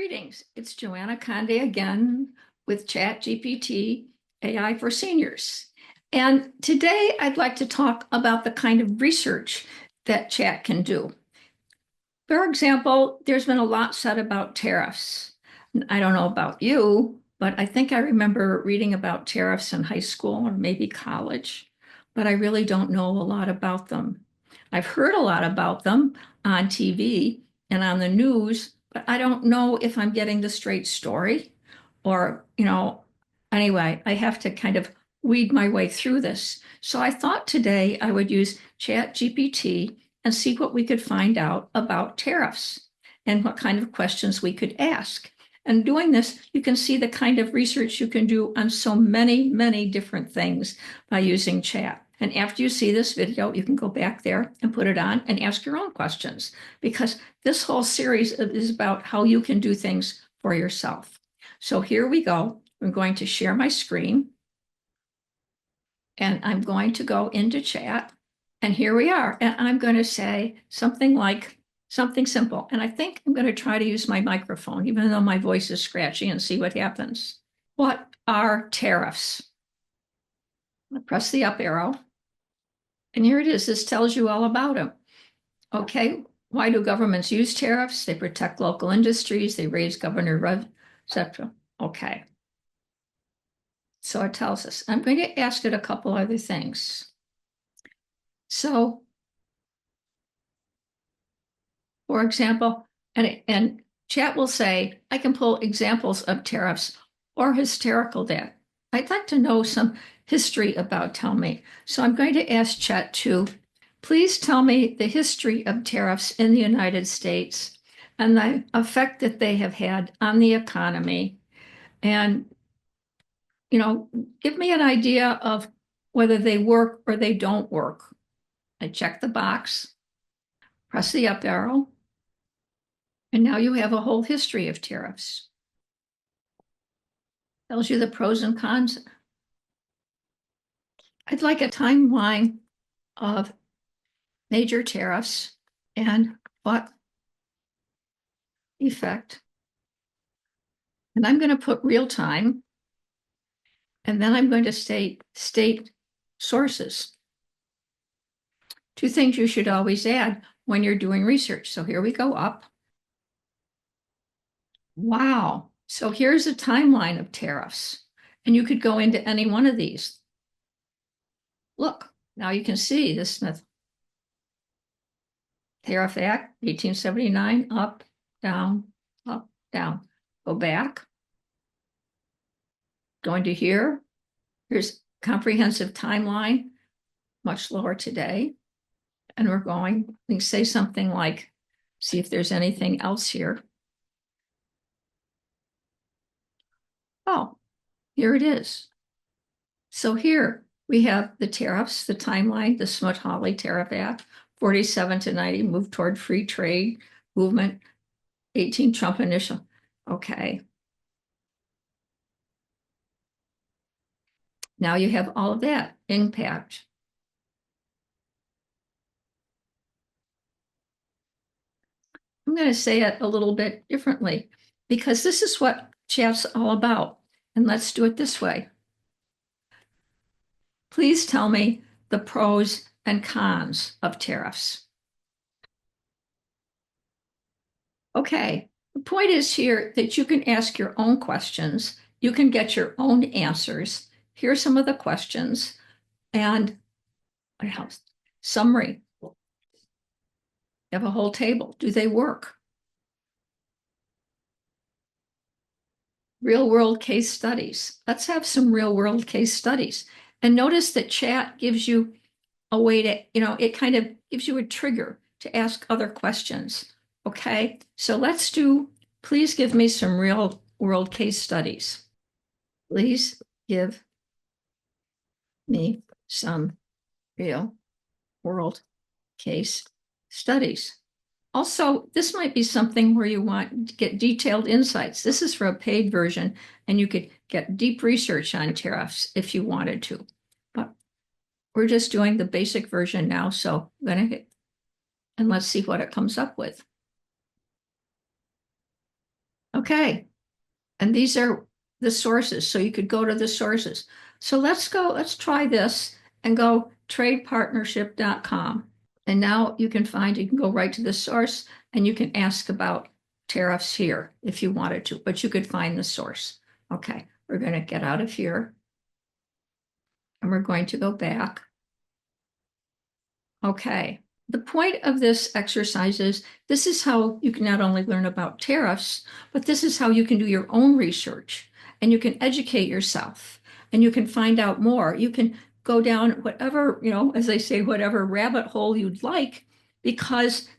Greetings, it's Joanna Conde again with ChatGPT AI for Seniors. And today I'd like to talk about the kind of research that Chat can do. For example, there's been a lot said about tariffs. I don't know about you, but I think I remember reading about tariffs in high school or maybe college, but I really don't know a lot about them. I've heard a lot about them on TV and on the news, but I don't know if I'm getting the straight story or, anyway, I have to kind of weed my way through this. So I thought today I would use ChatGPT and see what we could find out about tariffs and what kind of questions we could ask. And doing this, you can see the kind of research you can do on so many, many different things by using chat. And after you see this video, you can go back there and put it on and ask your own questions, because this whole series is about how you can do things for yourself. So here we go. I'm going to share my screen and I'm going to go into chat. And here we are. And I'm going to say something like something simple. And I think I'm going to try to use my microphone, even though my voice is scratchy, and see what happens. What are tariffs? I press the up arrow. And here it is. This tells you all about them. Okay. Why do governments use tariffs? They protect local industries. They raise government revenue, etc. Okay. So it tells us. I'm going to ask it a couple other things. So, for example, and chat will say, I can pull examples of tariffs or historical data. I'd like to know some history about tell me. So I'm going to ask chat to please tell me the history of tariffs in the United States and the effect that they have had on the economy. And, give me an idea of whether they work or they don't work. I check the box, press the up arrow, and now you have a whole history of tariffs. Tells you the pros and cons. I'd like a timeline of major tariffs and what effect. And I'm going to put real time. And then I'm going to state sources. Two things you should always add when you're doing research. So here we go up. Wow. So here's a timeline of tariffs. And you could go into any one of these. Look, now you can see this Smith Tariff Act, 1879, up, down, go back. Going to here, here's comprehensive timeline, much lower today. And we're going to say something like, see if there's anything else here. Oh, here it is. So here we have the tariffs, the timeline, the Smoot-Hawley Tariff Act, 47 to 90, move toward free trade movement, 18 Trump initial. Okay. Now you have all of that impact. I'm going to say it a little bit differently because this is what chat's all about. And let's do it this way. Please tell me the pros and cons of tariffs. Okay, the point is here that you can ask your own questions. You can get your own answers. Here's some of the questions. And what else? Summary. You have a whole table. Do they work? Real world case studies. Let's have some real world case studies. And notice that chat gives you a way to, it kind of gives you a trigger to ask other questions. Okay, so let's do, please give me some real world case studies. Please give me some real world case studies. Also, this might be something where you want to get detailed insights. This is for a paid version, and you could get deep research on tariffs if you wanted to. But we're just doing the basic version now, so I'm going to hit, and let's see what it comes up with. Okay. And these are the sources. So you could go to the sources. So let's try this and go tradepartnership.com. And now you can go right to the source and you can ask about tariffs here if you wanted to, but you could find the source. Okay, we're going to get out of here and we're going to go back. Okay, the point of this exercise is this is how you can not only learn about tariffs, but this is how you can do your own research and you can educate yourself and you can find out more. You can go down whatever, as they say, whatever rabbit hole you'd like, because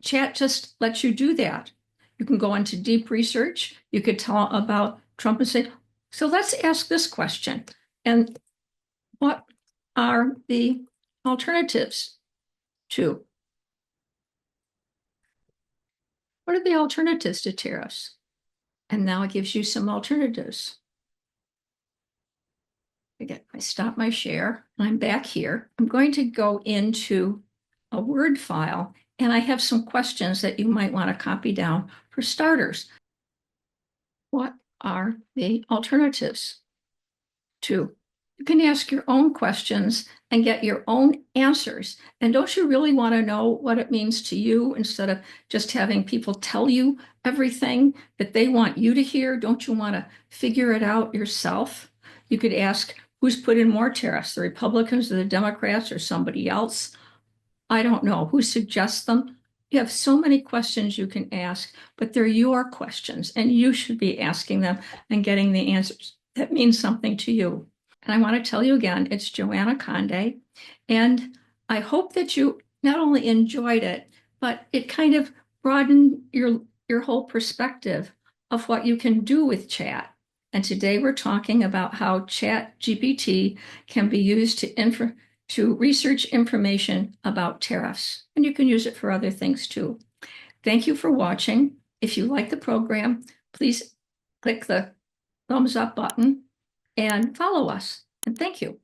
chat just lets you do that. You can go into deep research. You could tell about Trump and say, so let's ask this question. And what are the alternatives to? What are the alternatives to tariffs? And now it gives you some alternatives. Again, I stop my share. I'm back here. I'm going to go into a Word file, and I have some questions that you might want to copy down for starters. What are the alternatives to? You can ask your own questions and get your own answers. And don't you really want to know what it means to you instead of just having people tell you everything that they want you to hear? Don't you want to figure it out yourself? You could ask, who's put in more tariffs, the Republicans or the Democrats or somebody else? I don't know who suggests them. You have so many questions you can ask, but they're your questions and you should be asking them and getting the answers that mean something to you. And I want to tell you again, it's Joanna Conde. And I hope that you not only enjoyed it, but it kind of broadened your whole perspective of what you can do with chat. And today we're talking about how Chat GPT can be used to research information about tariffs. And you can use it for other things too. Thank you for watching. If you like the program, please click the thumbs up button and follow us. And thank you.